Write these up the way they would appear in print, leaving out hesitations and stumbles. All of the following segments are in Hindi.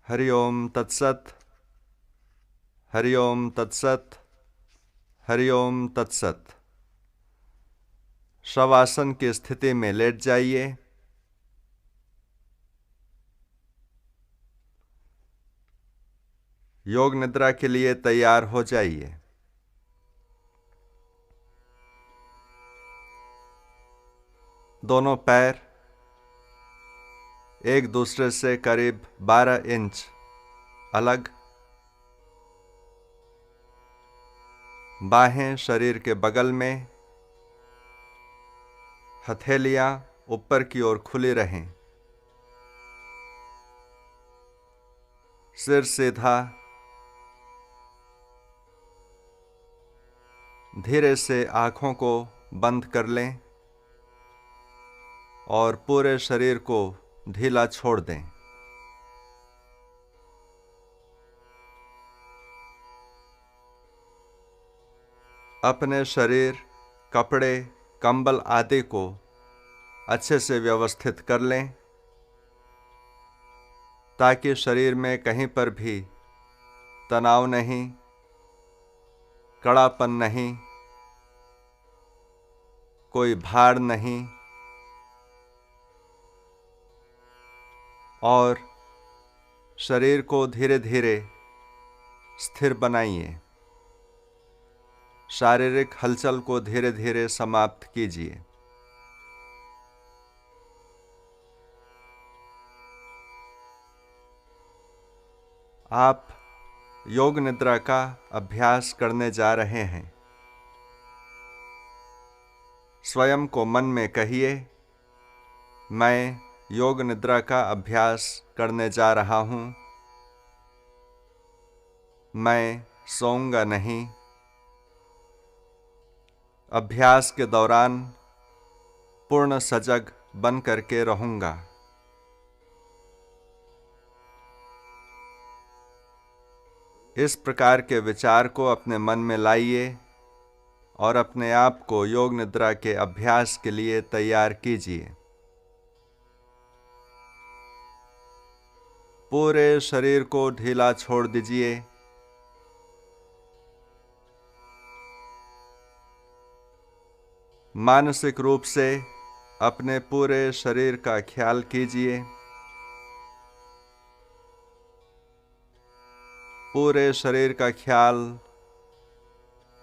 हरि ओम तत्सत। हरि ओम तत्सत। हरि ओम तत्सत। शवासन की स्थिति में लेट जाइए। योग निद्रा के लिए तैयार हो जाइए। दोनों पैर एक दूसरे से करीब 12 इंच अलग। बाहें शरीर के बगल में। हथेलियां ऊपर की ओर खुली रहें। सिर सीधा। धीरे से आँखों को बंद कर लें और पूरे शरीर को ढीला छोड़ दें। अपने शरीर, कपड़े, कंबल आदि को अच्छे से व्यवस्थित कर लें ताकि शरीर में कहीं पर भी तनाव नहीं, कड़ापन नहीं, कोई भार नहीं और शरीर को धीरे धीरे स्थिर बनाइए। शारीरिक हलचल को धीरे धीरे समाप्त कीजिए। आप योग निद्रा का अभ्यास करने जा रहे हैं। स्वयं को मन में कहिए, मैं योग निद्रा का अभ्यास करने जा रहा हूँ। मैं सोऊंगा नहीं। अभ्यास के दौरान पूर्ण सजग बन करके रहूँगा। इस प्रकार के विचार को अपने मन में लाइए और अपने आप को योग निद्रा के अभ्यास के लिए तैयार कीजिए। पूरे शरीर को ढीला छोड़ दीजिए। मानसिक रूप से अपने पूरे शरीर का ख्याल कीजिए। पूरे शरीर का ख्याल,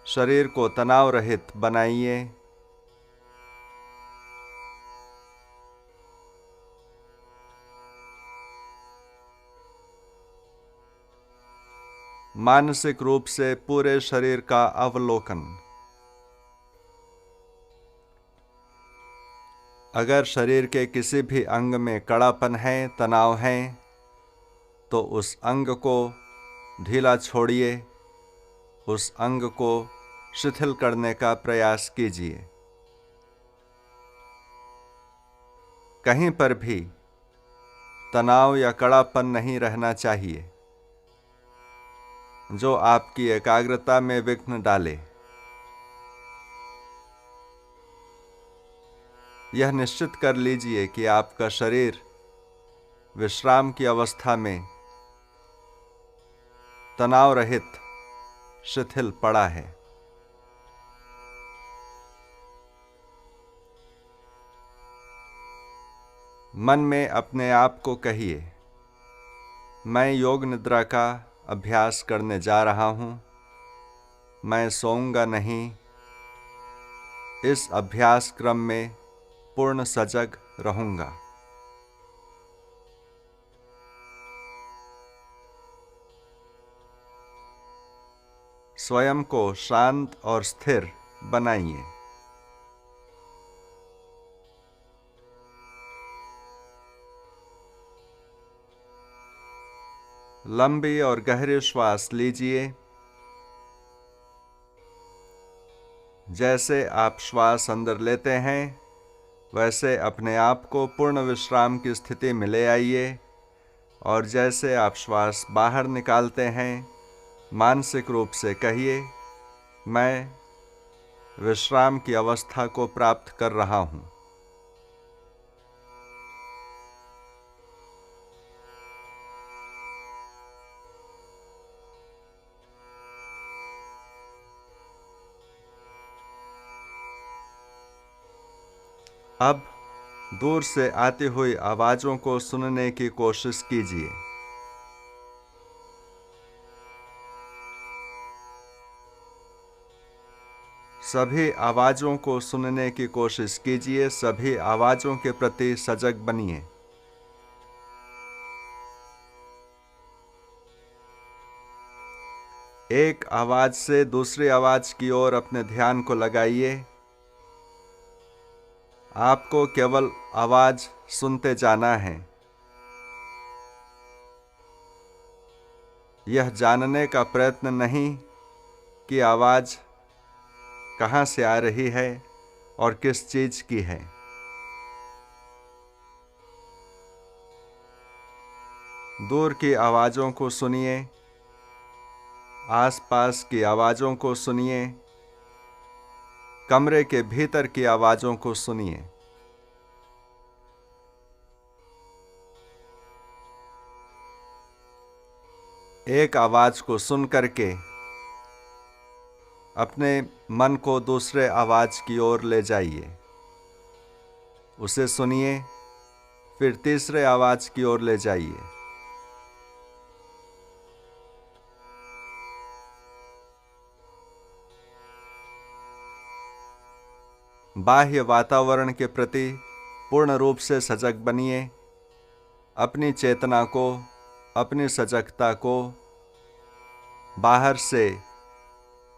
शरीर को तनाव रहित बनाइए। मानसिक रूप से पूरे शरीर का अवलोकन। अगर शरीर के किसी भी अंग में कड़ापन है, तनाव है, तो उस अंग को ढीला छोड़िए। उस अंग को शिथिल करने का प्रयास कीजिए। कहीं पर भी तनाव या कड़ापन नहीं रहना चाहिए जो आपकी एकाग्रता में विघ्न डाले। यह निश्चित कर लीजिए कि आपका शरीर विश्राम की अवस्था में तनाव रहित शिथिल पड़ा है। मन में अपने आप को कहिए, मैं योग निद्रा का अभ्यास करने जा रहा हूँ। मैं सोऊंगा नहीं। इस अभ्यास क्रम में पूर्ण सजग रहूँगा। स्वयं को शांत और स्थिर बनाइए। लंबी और गहरी श्वास लीजिए। जैसे आप श्वास अंदर लेते हैं वैसे अपने आप को पूर्ण विश्राम की स्थिति में ले आइए और जैसे आप श्वास बाहर निकालते हैं मानसिक रूप से कहिए, मैं विश्राम की अवस्था को प्राप्त कर रहा हूँ। अब दूर से आती हुई आवाज़ों को सुनने की कोशिश कीजिए। सभी आवाज़ों को सुनने की कोशिश कीजिए, सभी आवाज़ों के प्रति सजग बनिए। एक आवाज़ से दूसरी आवाज़ की ओर अपने ध्यान को लगाइए। आपको केवल आवाज़ सुनते जाना है। यह जानने का प्रयत्न नहीं कि आवाज़ कहाँ से आ रही है और किस चीज़ की है। दूर की आवाज़ों को सुनिए, आसपास की आवाज़ों को सुनिए, कमरे के भीतर की आवाज़ों को सुनिए। एक आवाज़ को सुन करके अपने मन को दूसरे आवाज़ की ओर ले जाइए। उसे सुनिए, फिर तीसरे आवाज़ की ओर ले जाइए। बाह्य वातावरण के प्रति पूर्ण रूप से सजग बनिए। अपनी चेतना को, अपनी सजगता को बाहर से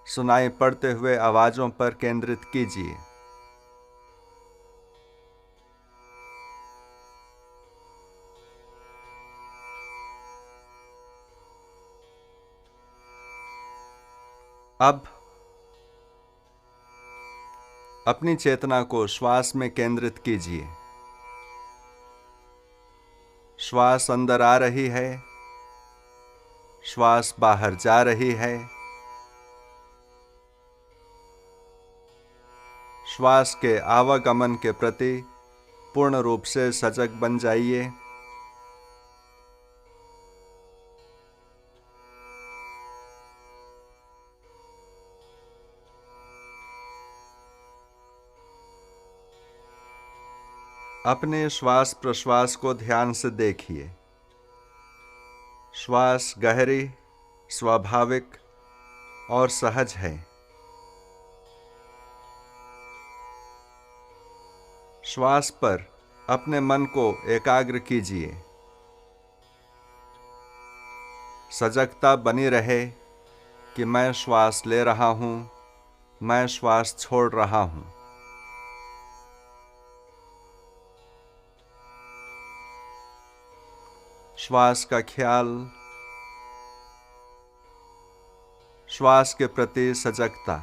सुनाई पड़ते हुए आवाज़ों पर केंद्रित कीजिए। अब अपनी चेतना को श्वास में केंद्रित कीजिए। श्वास अंदर आ रही है, श्वास बाहर जा रही है। श्वास के आवागमन के प्रति पूर्ण रूप से सजग बन जाइए। अपने श्वास प्रश्वास को ध्यान से देखिए। श्वास गहरी, स्वाभाविक और सहज है। श्वास पर अपने मन को एकाग्र कीजिए। सजगता बनी रहे कि मैं श्वास ले रहा हूँ, मैं श्वास छोड़ रहा हूँ। श्वास का ख्याल, श्वास के प्रति सजगता।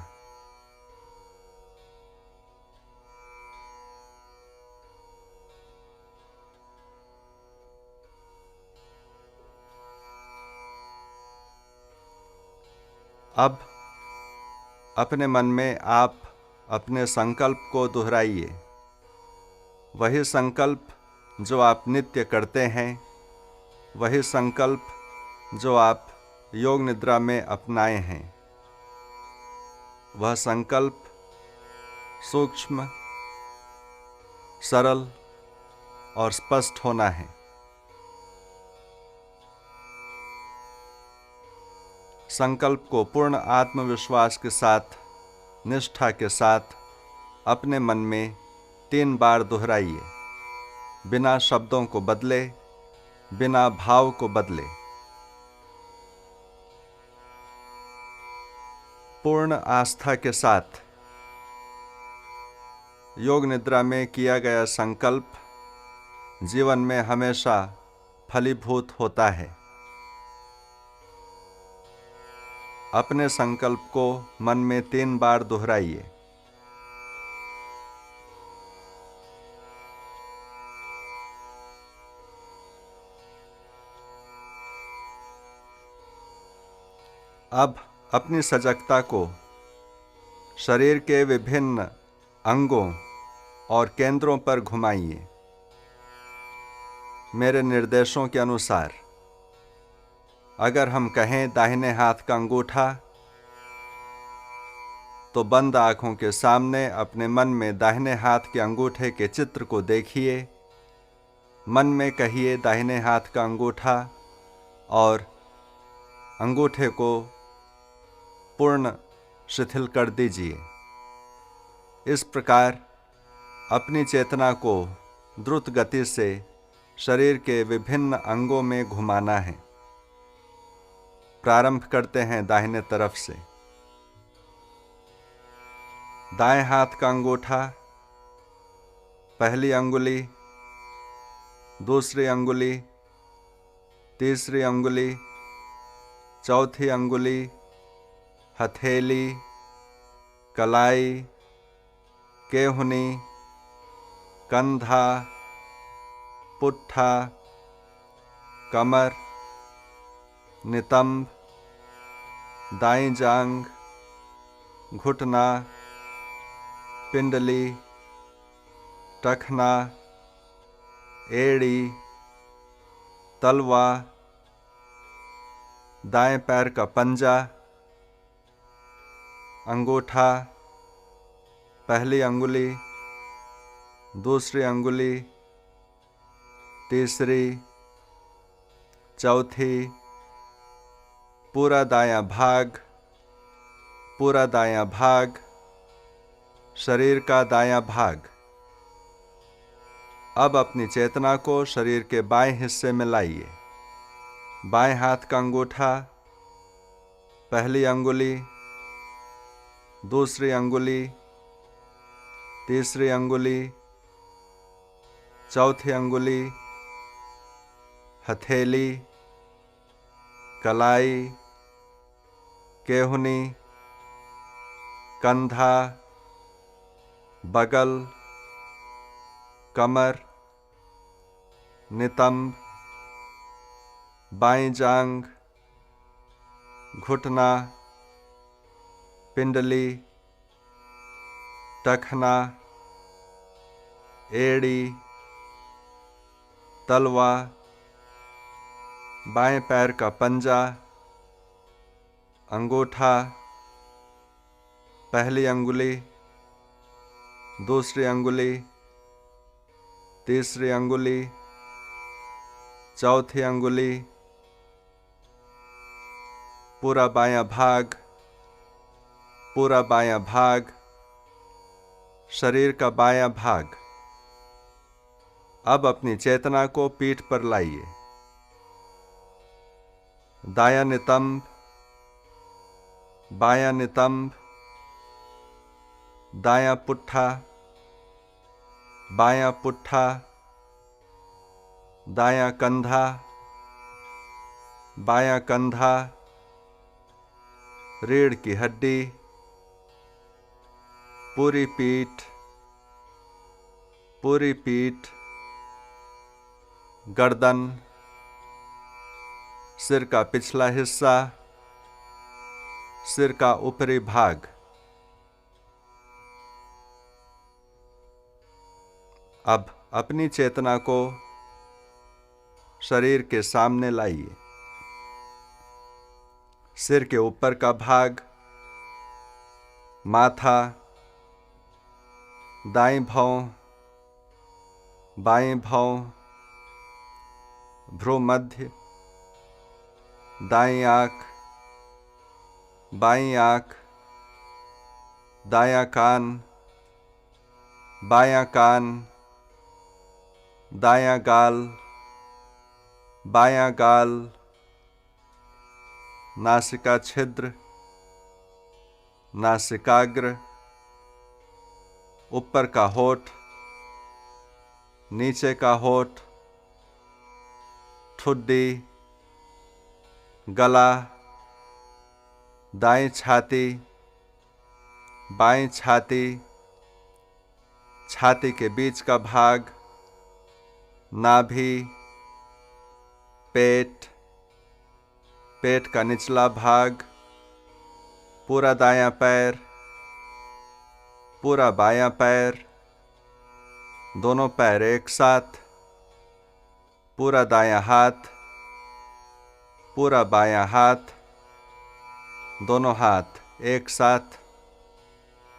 अब अपने मन में आप अपने संकल्प को दोहराइए। वही संकल्प जो आप नित्य करते हैं, वही संकल्प जो आप योग निद्रा में अपनाए हैं। वह संकल्प सूक्ष्म, सरल और स्पष्ट होना है। संकल्प को पूर्ण आत्मविश्वास के साथ, निष्ठा के साथ अपने मन में 3 बार दोहराइए, बिना शब्दों को बदले, बिना भाव को बदले। पूर्ण आस्था के साथ योग निद्रा में किया गया संकल्प जीवन में हमेशा फलीभूत होता है। अपने संकल्प को मन में 3 बार दोहराइए। अब अपनी सजगता को शरीर के विभिन्न अंगों और केंद्रों पर घुमाइए। मेरे निर्देशों के अनुसार, अगर हम कहें दाहिने हाथ का अंगूठा, तो बंद आँखों के सामने अपने मन में दाहिने हाथ के अंगूठे के चित्र को देखिए। मन में कहिए दाहिने हाथ का अंगूठा और अंगूठे को पूर्ण शिथिल कर दीजिए। इस प्रकार अपनी चेतना को द्रुत गति से शरीर के विभिन्न अंगों में घुमाना है। प्रारंभ करते हैं दाहिने तरफ से। दाएं हाथ का अंगूठा, पहली अंगुली, दूसरी अंगुली, तीसरी अंगुली, चौथी अंगुली, हथेली, कलाई, केहुनी, कंधा, पुट्ठा, कमर, नितंब, दाईं जांघ, घुटना, पिंडली, टखना, एड़ी, तलवा, दाएं पैर का पंजा, अंगूठा, पहली अंगुली, दूसरी अंगुली, तीसरी, चौथी, पूरा दायां भाग, पूरा दायां भाग, शरीर का दायां भाग। अब अपनी चेतना को शरीर के बाएं हिस्से में लाइए। बाएं हाथ का अंगूठा, पहली अंगुली, दूसरी अंगुली, तीसरी अंगुली, चौथी अंगुली, हथेली, कलाई, केहुनी, कंधा, बगल, कमर, नितंब, बाईं जांघ, घुटना, पिंडली, टखना, एड़ी, तलवा, बाएं पैर का पंजा, अंगूठा, पहली अंगुली, दूसरी अंगुली, तीसरी अंगुली, चौथी अंगुली, पूरा बायां भाग, पूरा बायां भाग, शरीर का बायां भाग। अब अपनी चेतना को पीठ पर लाइए। दायां नितंब, बायां नितंब, दायां पुट्ठा, बायां पुट्ठा, दायां कंधा, बायां कंधा, रीढ़ की हड्डी, पूरी पीठ, पूरी पीठ, गर्दन, सिर का पिछला हिस्सा, सिर का ऊपरी भाग। अब अपनी चेतना को शरीर के सामने लाइए। सिर के ऊपर का भाग, माथा, दाईं भौं, बाईं भौं, भ्रू मध्य, दाईं आँख, बाईं आँख, दायां कान, बायां कान, दायां गाल, बायां गाल, नासिका छिद्र, नासिकाग्र, ऊपर का होठ, नीचे का होठ, ठुड्डी, गला, दाईं छाती, बाईं छाती, छाती के बीच का भाग, नाभि, पेट, पेट का निचला भाग, पूरा दायां पैर, पूरा बायां पैर, दोनों पैर एक साथ, पूरा दायां हाथ, पूरा बायां हाथ, दोनों हाथ एक साथ,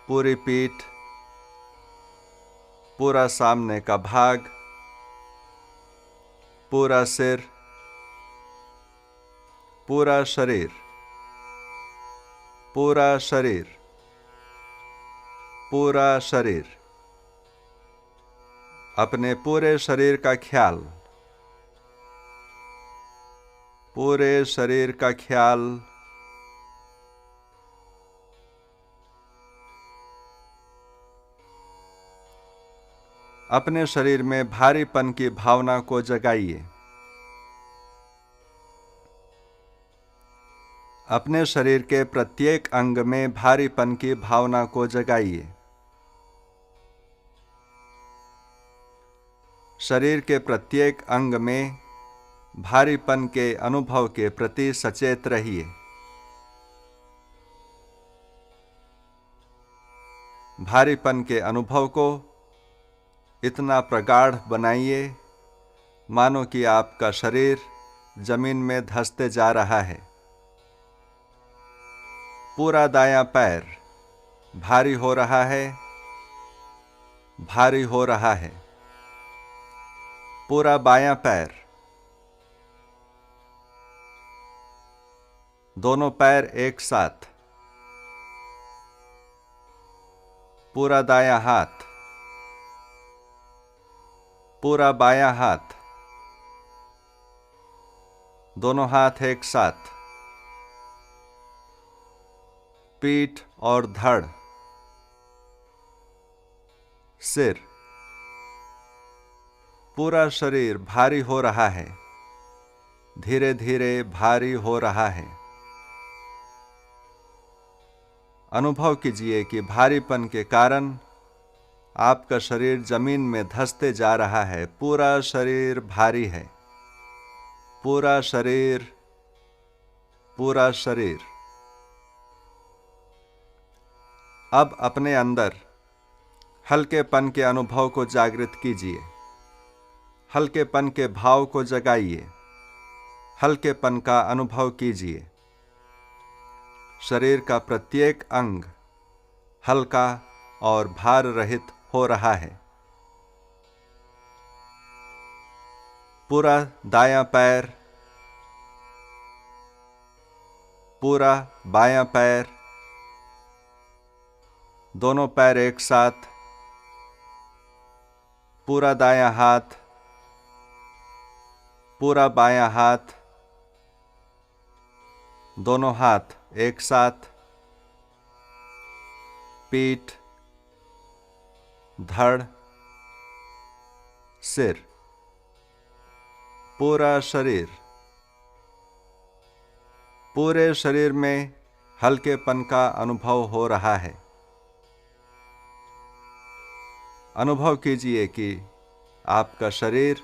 पूरी पीठ, पूरा सामने का भाग, पूरा सिर, पूरा शरीर, पूरा शरीर, पूरा शरीर। अपने पूरे शरीर का ख्याल, पूरे शरीर का ख्याल। अपने शरीर में भारीपन की भावना को जगाइए। अपने शरीर के प्रत्येक अंग में भारीपन की भावना को जगाइए। शरीर के प्रत्येक अंग में भारीपन के अनुभव के प्रति सचेत रहिए। भारीपन के अनुभव को इतना प्रगाढ़ बनाइए मानो कि आपका शरीर जमीन में धंसते जा रहा है। पूरा दायां पैर भारी हो रहा है, भारी हो रहा है। पूरा बायां पैर, दोनों पैर एक साथ। पूरा दायां हाथ, पूरा बायां हाथ, दोनों हाथ एक साथ। पीठ और धड़, सिर, पूरा शरीर भारी हो रहा है, धीरे धीरे भारी हो रहा है। अनुभव कीजिए कि भारीपन के कारण आपका शरीर जमीन में धंसते जा रहा है। पूरा शरीर भारी है, पूरा शरीर, पूरा शरीर। अब अपने अंदर हल्केपन के अनुभव को जागृत कीजिए। हल्केपन के भाव को जगाइए। हल्केपन का अनुभव कीजिए। शरीर का प्रत्येक अंग हल्का और भार रहित हो रहा है। पूरा दायां पैर, पूरा बायां पैर, दोनों पैर एक साथ। पूरा दायां हाथ, पूरा बायां हाथ, दोनों हाथ एक साथ। पीठ, धड़, सिर, पूरा शरीर। पूरे शरीर में हल्केपन का अनुभव हो रहा है। अनुभव कीजिए कि आपका शरीर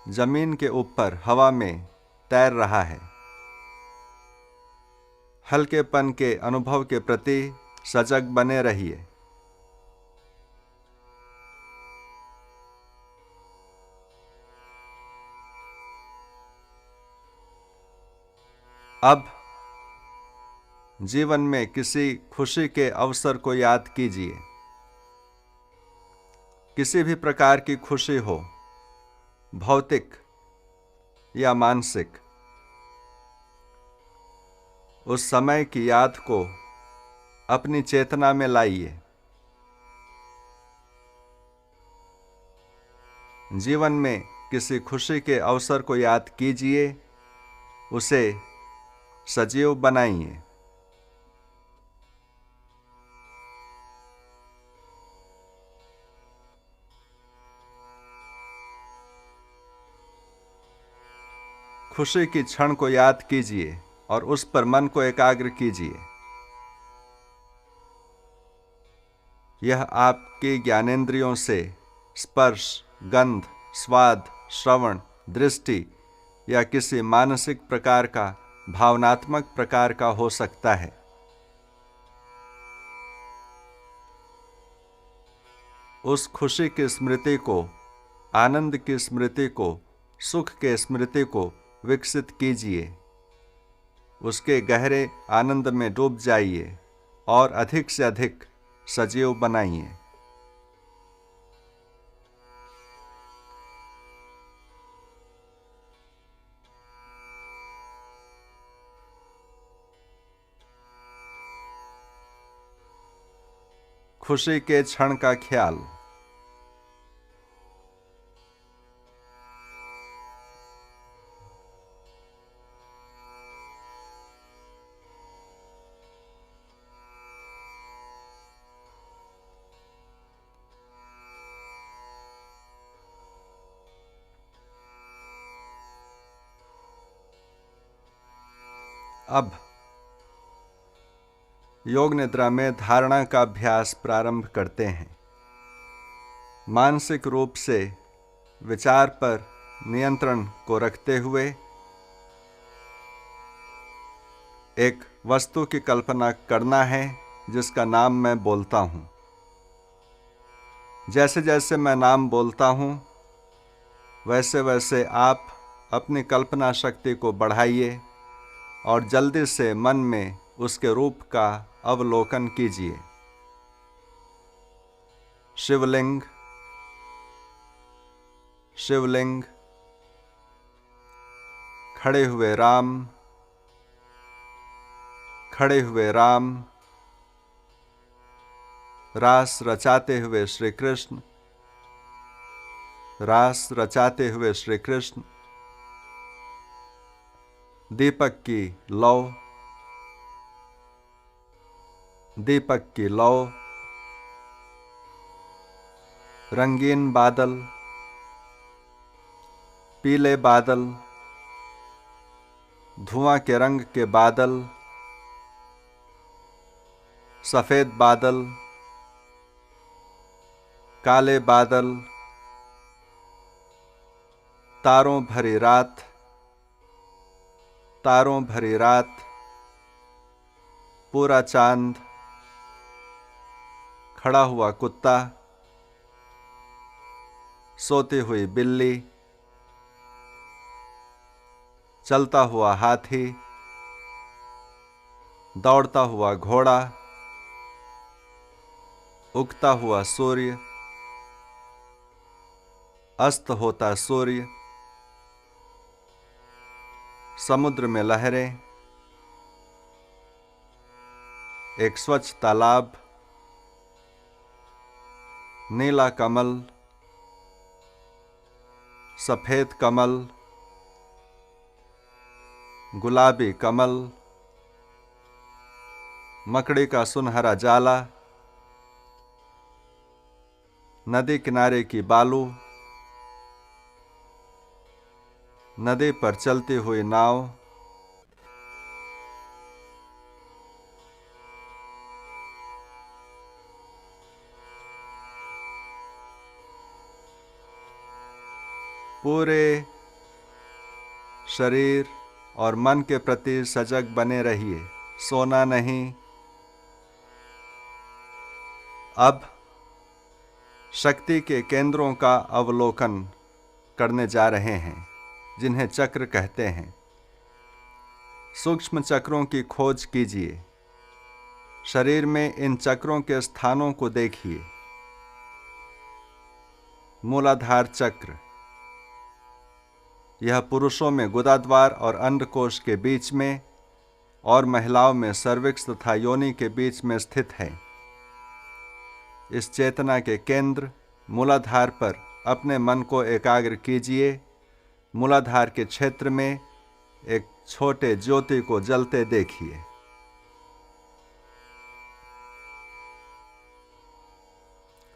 जमीन के ऊपर हवा में तैर रहा है। हल्केपन के अनुभव के प्रति सजग बने रहिए। अब जीवन में किसी खुशी के अवसर को याद कीजिए। किसी भी प्रकार की खुशी हो, भौतिक या मानसिक, उस समय की याद को अपनी चेतना में लाइए। जीवन में किसी खुशी के अवसर को याद कीजिए, उसे सजीव बनाइए। खुशी की क्षण को याद कीजिए और उस पर मन को एकाग्र कीजिए। यह आपकी ज्ञानेंद्रियों से स्पर्श, गंध, स्वाद, श्रवण, दृष्टि या किसी मानसिक प्रकार का, भावनात्मक प्रकार का हो सकता है। उस खुशी की स्मृति को, आनंद की स्मृति को, सुख के स्मृति को विकसित कीजिए। उसके गहरे आनंद में डूब जाइए और अधिक से अधिक सजीव बनाइए। खुशी के क्षण का ख्याल। अब योग निद्रा में धारणा का अभ्यास प्रारंभ करते हैं। मानसिक रूप से विचार पर नियंत्रण को रखते हुए एक वस्तु की कल्पना करना है जिसका नाम मैं बोलता हूं। जैसे जैसे मैं नाम बोलता हूं वैसे वैसे आप अपनी कल्पना शक्ति को बढ़ाइए और जल्दी से मन में उसके रूप का अवलोकन कीजिए। शिवलिंग, शिवलिंग, खड़े हुए राम, खड़े हुए राम, रास रचाते हुए श्री कृष्ण, रास रचाते हुए श्री कृष्ण। दीपक की लौ, दीपक की लौ, रंगीन बादल, पीले बादल, धुआं के रंग के बादल, सफेद बादल, काले बादल, तारों भरी रात, तारों भरी रात, पूरा चांद, खड़ा हुआ कुत्ता, सोती हुई बिल्ली, चलता हुआ हाथी, दौड़ता हुआ घोड़ा, उगता हुआ सूर्य, अस्त होता सूर्य, समुद्र में लहरें, एक स्वच्छ तालाब, नीला कमल, सफेद कमल, गुलाबी कमल, मकड़ी का सुनहरा जाला, नदी किनारे की बालू, नदी पर चलती हुई नाव, पूरे शरीर और मन के प्रति सजग बने रहिए, सोना नहीं। अब शक्ति के केंद्रों का अवलोकन करने जा रहे हैं जिन्हें चक्र कहते हैं। सूक्ष्म चक्रों की खोज कीजिए। शरीर में इन चक्रों के स्थानों को देखिए। मूलाधार चक्र, यह पुरुषों में गुदाद्वार और अंडकोश के बीच में और महिलाओं में सर्विक्स तथा योनि के बीच में स्थित है। इस चेतना के केंद्र मूलाधार पर अपने मन को एकाग्र कीजिए। मूलाधार के क्षेत्र में एक छोटे ज्योति को जलते देखिए।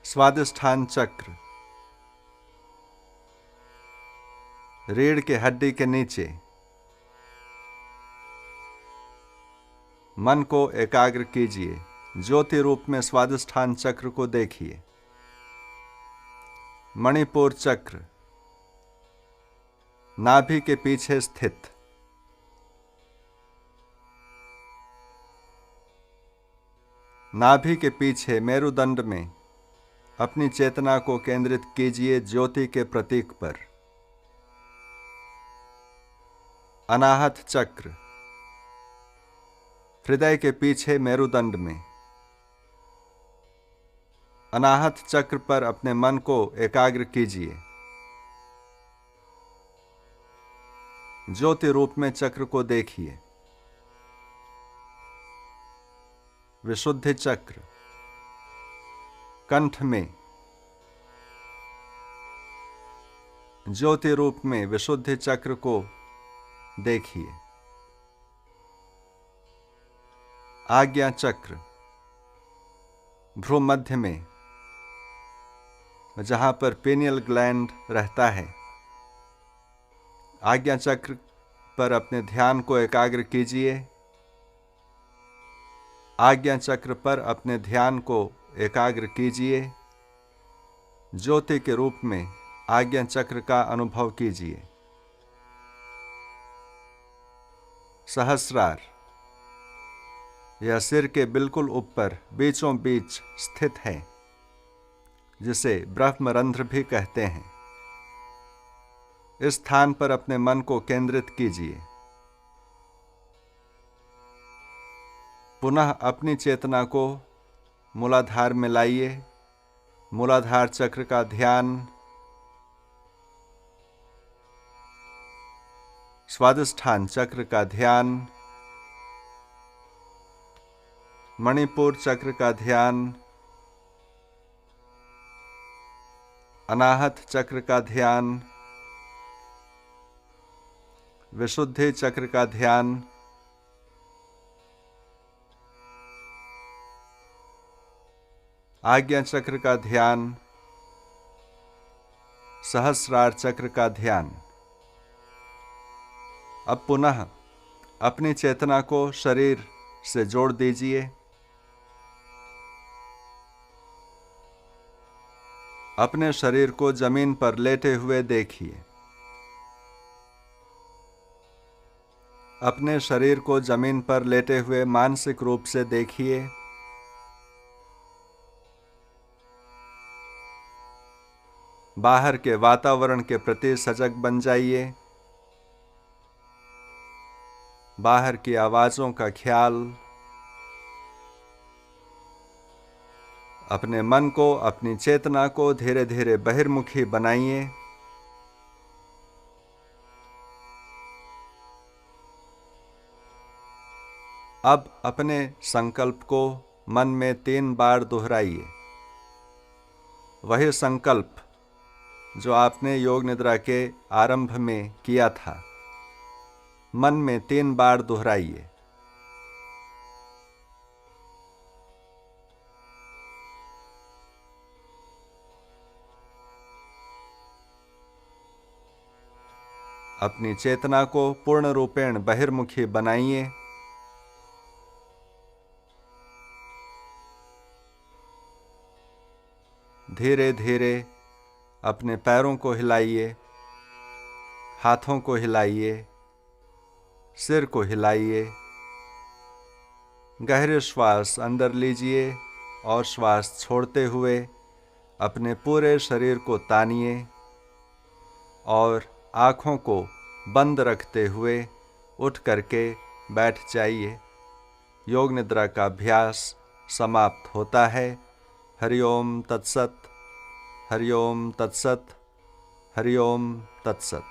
स्वादिष्ठान चक्र, रीढ़ के हड्डी के नीचे मन को एकाग्र कीजिए। ज्योति रूप में स्वादिष्ठान चक्र को देखिए। मणिपुर चक्र, नाभि के पीछे स्थित। नाभि के पीछे मेरुदंड में अपनी चेतना को केंद्रित कीजिए ज्योति के प्रतीक पर। अनाहत चक्र, हृदय के पीछे मेरुदंड में। अनाहत चक्र पर अपने मन को एकाग्र कीजिए। ज्योति रूप में चक्र को देखिए। विशुद्धि चक्र कंठ में ज्योति रूप में विशुद्धि चक्र को देखिए। आज्ञा चक्र भ्रूमध्य में, जहां पर पेनियल ग्लैंड रहता है, आज्ञा चक्र पर अपने ध्यान को एकाग्र कीजिए। आज्ञा चक्र पर अपने ध्यान को एकाग्र कीजिए। ज्योति के रूप में आज्ञा चक्र का अनुभव कीजिए। सहस्रार यह सिर के बिल्कुल ऊपर बीचों बीच स्थित है, जिसे ब्रह्मरंध्र भी कहते हैं। इस स्थान पर अपने मन को केंद्रित कीजिए। पुनः अपनी चेतना को मूलाधार में लाइए। मूलाधार चक्र का ध्यान, स्वादिष्ठान चक्र का ध्यान, मणिपुर चक्र का ध्यान, अनाहत चक्र का ध्यान, विशुद्धि चक्र का ध्यान, आज्ञा चक्र का ध्यान, सहस्रार चक्र का ध्यान। अब पुनः अपनी चेतना को शरीर से जोड़ दीजिए। अपने शरीर को जमीन पर लेटे हुए देखिए। अपने शरीर को जमीन पर लेटे हुए मानसिक रूप से देखिए। बाहर के वातावरण के प्रति सजग बन जाइए। बाहर की आवाज़ों का ख्याल, अपने मन को, अपनी चेतना को धीरे धीरे बहिर्मुखी बनाइए। अब अपने संकल्प को मन में 3 बार दोहराइए। वही संकल्प जो आपने योग निद्रा के आरंभ में किया था, मन में 3 बार दोहराइए। अपनी चेतना को पूर्ण रूपेण बहिर्मुखी बनाइए। धीरे धीरे अपने पैरों को हिलाइए, हाथों को हिलाइए, सिर को हिलाइए। गहरे श्वास अंदर लीजिए और श्वास छोड़ते हुए अपने पूरे शरीर को तानिए और आँखों को बंद रखते हुए उठ करके बैठ जाइए। योग निद्रा का अभ्यास समाप्त होता है। हरि ओम तत्सत, हरि ओम तत्सत, हरि ओम तत्सत।